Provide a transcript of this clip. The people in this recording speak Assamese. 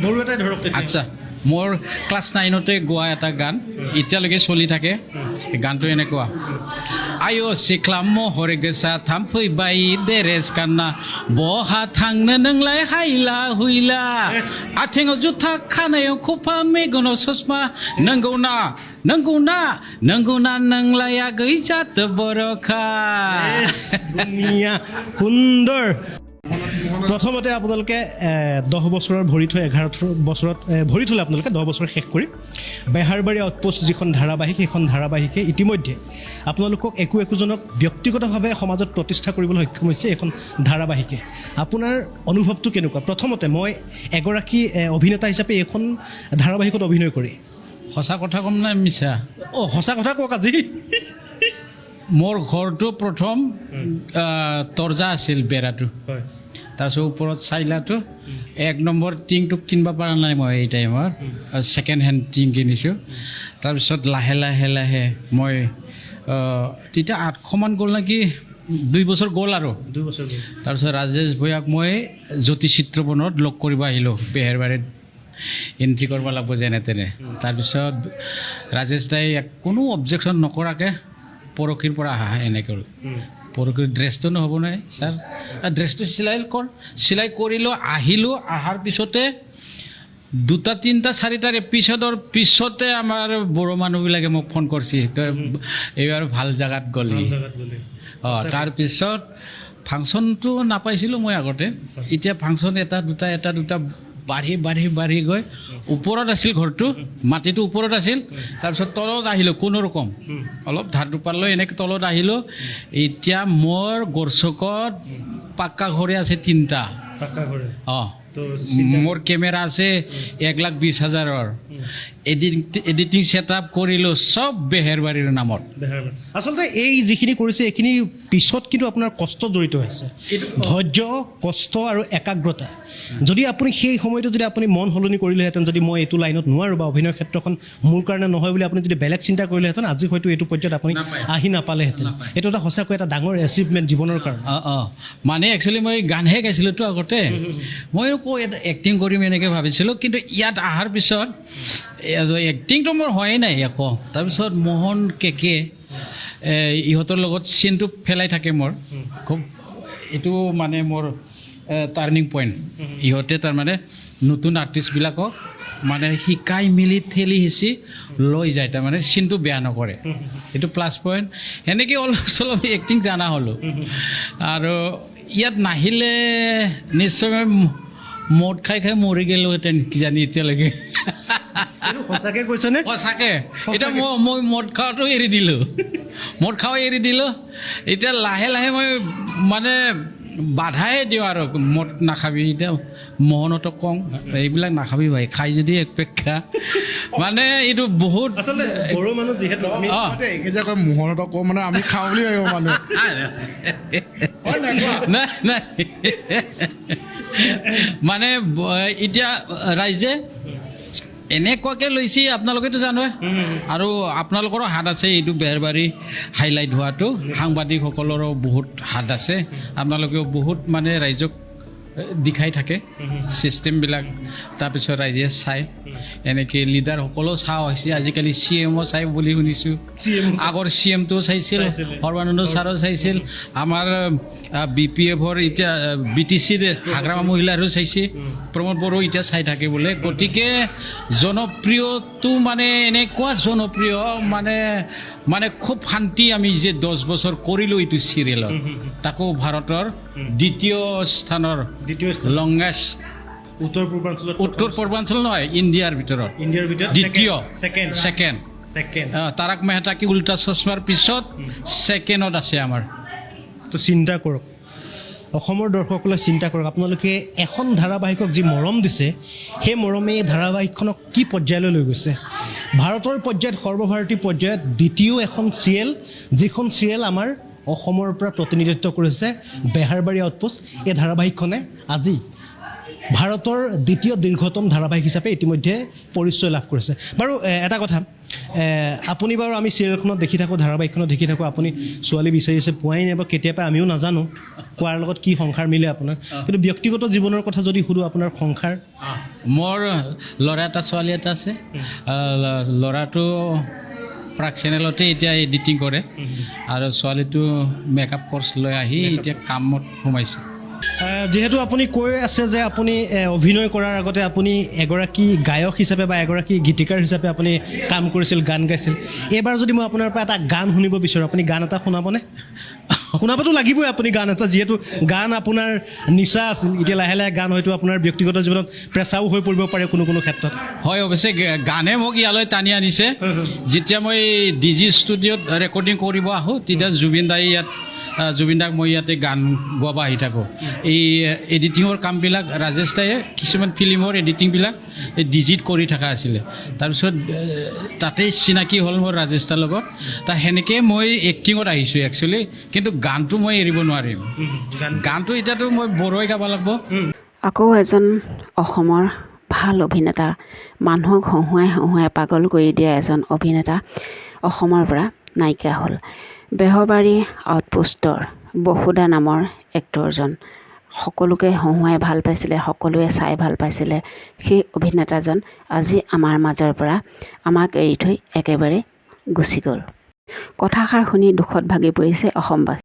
বড়ো ধৰক আচ্ছা মোৰ ক্লাছ 9তে গোৱা এটা গান এতিয়ালৈকে চলি থাকে গানটো এনেকুৱা आयो सिख्लाम महर गोसा थाम्फैबाय देरेस गानना बहा थांनो नोंलाय हायला हुइला आथिङाव जुथा खानायाव खफा मेगनाव ससमा नंगौना नंगौना नंगौना नोंलाया गैजात बरखा ধুনীয়া সুন্দৰ প্ৰথমতে আপোনালোকে 10 বছৰৰ ভৰি থৈ 11 বছৰত ভৰি থলে আপোনালোকে 10 বছৰ শেষ কৰি বেহাৰবাৰী আউটপোষ্ট যিখন ধাৰাবাহিক সেইখন ধাৰাবাহিকে ইতিমধ্যে আপোনালোকক একোজনক ব্যক্তিগতভাৱে সমাজত প্ৰতিষ্ঠা কৰিবলৈ সক্ষম হৈছে এখন ধাৰাবাহিকে আপোনাৰ অনুভৱটো কেনেকুৱা প্ৰথমতে মই এগৰাকী অভিনেতা হিচাপে এখন ধাৰাবাহিকত অভিনয় কৰি সঁচা কথা কম না মিছা সঁচা কথা কওক আজি মোৰ ঘৰটো প্ৰথম তৰ্জা আছিল বেৰাটো তাৰপিছত ওপৰত চাইলাটো 1 নম্বৰ টিংটো কিনিব পৰা নাই মই এই টাইমত ছেকেণ্ড হেণ্ড টিং কিনিছোঁ তাৰপিছত লাহে লাহে লাহে মই তেতিয়া 800মান গ'ল নেকি 2 বছৰ গ'ল আৰু 2 বছৰ গ'ল তাৰপিছত ৰাজেশ ভূঞাক মই জ্যোতি চিত্ৰবনত লগ কৰিব আহিলোঁ বেহাৰবাৰীত এণ্ট্ৰি কৰিব লাগিব যেনে তেনে তাৰপিছত ৰাজেশ দাই কোনো অবজেকশ্যন নকৰাকৈ পৰখীৰ পৰা আহা এনেকৈ পৰখীৰ ড্ৰেছটো নহ'ব নাই ছাৰ ড্ৰেছটো চিলাই কৰিলোঁ আহিলোঁ অহাৰ পিছতে 2টা 3টা 4টাৰ এপিছ'ডৰ পিছতে আমাৰ বড়ো মানুহবিলাকে মোক ফোন কৰিছে তই এইবাৰ ভাল জেগাত গ'লি তাৰপিছত ফাংচনটো নাপাইছিলোঁ মই আগতে এতিয়া ফাংচন এটা দুটা বাঢ়ি গৈ ওপৰত আছিল ঘৰটো মাটিটো ওপৰত আছিল তাৰপিছত তলত আহিলোঁ কোনো ৰকম অলপ ধাৰ দুপাৰ লৈ এনেকৈ তলত আহিলোঁ এতিয়া মোৰ গড়চকত পাক্কা ঘৰে আছে 3টা মোৰ কেমেৰা আছে 1,20,000ৰ এডিটিং ছেটআপ কৰিলোঁ চব বেহাৰবাৰীৰ নামত আচলতে এই যিখিনি কৰিছে এইখিনি পিছত কিন্তু আপোনাৰ কষ্ট জড়িত হৈছে ধৈৰ্য কষ্ট আৰু একাগ্ৰতা যদি আপুনি সেই সময়টো যদি আপুনি মন সলনি কৰিলেহেঁতেন যদি মই এইটো লাইনত নোৱাৰোঁ বা অভিনয় ক্ষেত্ৰখন মোৰ কাৰণে নহয় বুলি আপুনি যদি বেলেগ চিন্তা কৰিলেহেঁতেন আজি হয়তো এইটো পৰ্যায়ত আপুনি আহি নাপালেহেঁতেন এইটো এটা সঁচাকৈ এটা ডাঙৰ এচিভমেণ্ট জীৱনৰ কাৰণে মানে একচুৱেলি মই গানহে গাইছিলোঁতো আগতে মই এটা এক্টিং কৰিম এনেকৈ ভাবিছিলোঁ কিন্তু ইয়াত অহাৰ পিছত এক্টিংটো মোৰ হোৱাই নাই আকৌ তাৰপিছত মোহন কেকে ইহঁতৰ লগত চিনটো ফেলাই থাকে মোৰ খুব এইটো মানে মোৰ টাৰ্ণিং পইণ্ট ইহঁতে তাৰমানে নতুন আৰ্টিষ্টবিলাকক মানে শিকাই মেলি ঠেলি সিঁচি লৈ যায় তাৰমানে চিনটো বেয়া নকৰে এইটো প্লাছ পইণ্ট সেনেকৈ অলপ চলপ এক্টিং জানা হ'লোঁ আৰু ইয়াত নাহিলে নিশ্চয় মদ খাই মৰি গ'লোহেঁতেন কিজানি এতিয়ালৈকে সঁচাকৈ কৈছেনে সঁচাকৈ এতিয়া মই মদ খোৱাটো এৰি দিলোঁ এতিয়া লাহে লাহে মই মানে বাধাই দিওঁ আৰু মদ নাখাবি এতিয়া মোহনতো কওঁ এইবিলাক নাখাবি ভাই খাই যদি এক পেক খা মানে এইটো বহুত বড়ো মানুহ যিহেতু মোহনতো কওঁ মানে আমি খাওঁ বুলি ভাবিব মানুহ নাই মানে এতিয়া ৰাইজে এনেকুৱাকৈ লৈছে আপোনালোকেতো জানে আৰু আপোনালোকৰো হাত আছে এইটো বেহাৰবাৰী হাইলাইট হোৱাটো সাংবাদিকসকলৰো বহুত হাত আছে আপোনালোকেও বহুত মানে ৰাইজক দেখাই থাকে ছিষ্টেমবিলাক তাৰপিছত ৰাইজে চায় এনেকৈ লিডাৰসকলেও চাওঁ হৈছে আজিকালি CMO চাই বুলি শুনিছোঁ আগৰ CMটোও চাইছিল সৰ্বানন্দ ছাৰো চাইছিল আমাৰ BPFৰ এতিয়া BTCৰ হাগ্ৰামা মহিলাৰো চাইছে প্ৰমোদ বড়ো এতিয়া চাই থাকে বোলে গতিকে জনপ্ৰিয়টো মানে এনেকুৱা জনপ্ৰিয় মানে খুব শান্তি আমি যে 10 বছৰ কৰিলোঁ এইটো চিৰিয়েলত তাকো ভাৰতৰ দ্বিতীয় স্থানৰ লংগেষ্ট উত্তৰ পূৰ্বাঞ্চল নহয় ইণ্ডিয়াৰ ভিতৰত দ্বিতীয় ছেকেণ্ড তাৰক মেহতা কি উল্টা চশমাৰ পিছত ছেকেণ্ডত আছে আমাৰ তো চিন্তা কৰক অসমৰ দৰ্শকসকলে চিন্তা কৰক আপোনালোকে এখন ধাৰাবাহিকক যি মৰম দিছে সেই মৰমে এই ধাৰাবাহিকখনক কি পৰ্যায়লৈ লৈ গৈছে ভাৰতৰ পৰ্যায়ত সৰ্বভাৰতীয় পৰ্যায়ত দ্বিতীয় এখন চিৰিয়েল যিখন চিৰিয়েল আমাৰ অসমৰ পৰা প্ৰতিনিধিত্ব কৰিছে বেহাৰবাৰী আউটপোষ্ট এই ধাৰাবাহিকখনে আজি ভাৰতৰ দ্বিতীয় দীৰ্ঘতম ধাৰাবাহিক হিচাপে ইতিমধ্যে পৰিচয় লাভ কৰিছে। বাৰু এটা কথা, আপুনি বাৰু আমি চিৰিয়েলখনত দেখি থাকোঁ, ধাৰাবাহিকখনত দেখি থাকোঁ, আপুনি ছোৱালী বিচাৰিছে পোৱাই নাই বা কেতিয়াবা আমিও নাজানো কোৱাৰ লগত কি সংসাৰ মিলে আপোনাৰ, কিন্তু ব্যক্তিগত জীৱনৰ কথা যদি সুধোঁ আপোনাৰ সংসাৰ? মোৰ ল'ৰা এটা ছোৱালী এটা আছে। ল'ৰাটো প্ৰাক চেনেলতে এতিয়া এডিটিং কৰে আৰু ছোৱালীটো মেকআপ কৰ্চ লৈ আহি এতিয়া কামত সোমাইছে। যিহেতু আপুনি কৈ আছে যে আপুনি অভিনয় কৰাৰ আগতে আপুনি এগৰাকী গায়ক হিচাপে বা এগৰাকী গীতিকাৰ হিচাপে আপুনি কাম কৰিছিল, গান গাইছিল। এইবাৰ যদি মই আপোনাৰ পৰা এটা গান শুনিব বিচাৰোঁ, আপুনি গান এটা শুনাবনে? শুনাবতো লাগিবই আপুনি গান এটা, যিহেতু গান আপোনাৰ নিচা আছিল, এতিয়া লাহে লাহে গান হয়তো আপোনাৰ ব্যক্তিগত জীৱনত প্ৰেছাৰো হৈ পৰিব পাৰে কোনো কোনো ক্ষেত্ৰত। হয়, অৱশ্যে গানে মোক ইয়ালৈ টানি আনিছে। যেতিয়া মই DG ষ্টুডিঅ'ত ৰেকৰ্ডিং কৰিব আহোঁ, তেতিয়া জুবিন দাক মই ইয়াতে গান গোৱাব আহি থাকোঁ। এই এডিটিঙৰ কামবিলাক ৰাজেশ দায়ে কিছুমান ফিল্মৰ এডিটিংবিলাক DGত কৰি থকা আছিলে। তাৰপিছত তাতেই চিনাকি হ'ল মোৰ ৰাজেশ দাৰ লগত। সেনেকৈ মই এক্টিঙত আহিছোঁ একচুৱেলি, কিন্তু গানটো মই এৰিব নোৱাৰিম। গানটো এতিয়াতো মই বড়োই গাব লাগিব। আকৌ এজন অসমৰ ভাল অভিনেতা, মানুহক হহুৱাই পাগল কৰি দিয়া এজন অভিনেতা অসমৰ পৰা নাইকিয়া হ'ল। বেহৰবাৰী আউটপোষ্টৰ বসুদা নামৰ এক্টৰজন সকলোকে হহুৱাই ভাল পাইছিলে, সকলোৱে চাই ভাল পাইছিলে। সেই অভিনেতাজন আজি আমাৰ মাজৰ পৰা আমাক এৰি থৈ একেবাৰে গুচি গ'ল। কথাষাৰ শুনি দুখত ভাগি পৰিছে অসমবাসী।